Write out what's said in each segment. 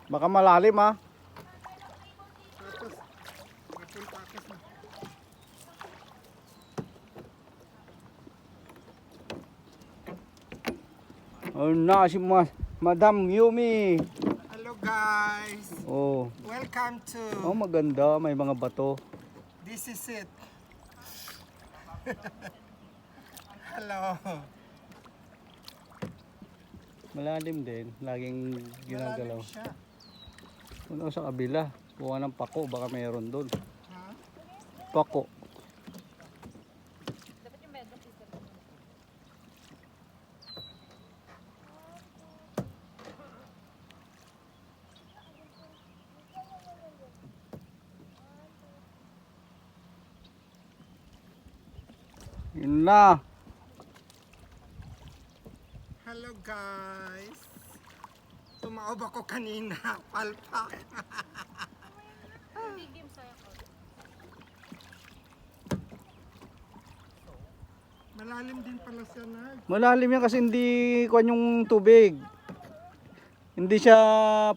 Baka malalim ha. Tapos, napultakas na. Oh na si Madam Yumi. Hello guys! Oh. Welcome to... Oh, maganda, may mga bato. This is it. Hello. Malalim din, laging ginagalaw. Malalim siya. Ano sa kabila? Kuha ng pako, baka mayroon doon. Ha? Pako. Yun na. Hello guys. Tumaob ako kanina. Palpak. Malalim din pala siya na. Malalim yan kasi hindi kuwan yung tubig. Hindi siya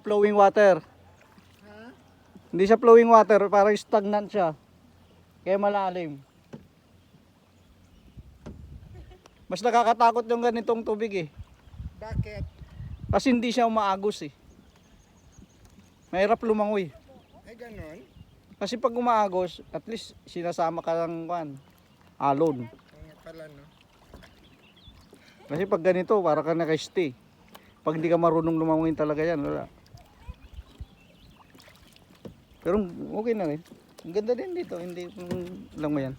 flowing water. Ha? Hindi siya flowing water, parang stagnant siya. Kaya malalim. Mas nakakatakot yung ganitong tubig eh. Bakit? Kasi hindi siya umaagos eh. Mahirap lumangoy. Ay ganon? Kasi pag umaagos, at least sinasama ka ng kuwan, alon. Nga pala no. Kasi pag ganito, para ka naka-stay. Pag hindi ka marunong lumangoy talaga yan, wala. Pero okay na rin. Ang ganda din dito, hindi lang mo yan.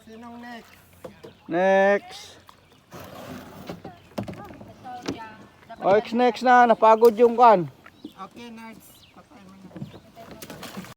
Sinong next? Next. Oh, next na, napagod yung kan. Okay, next.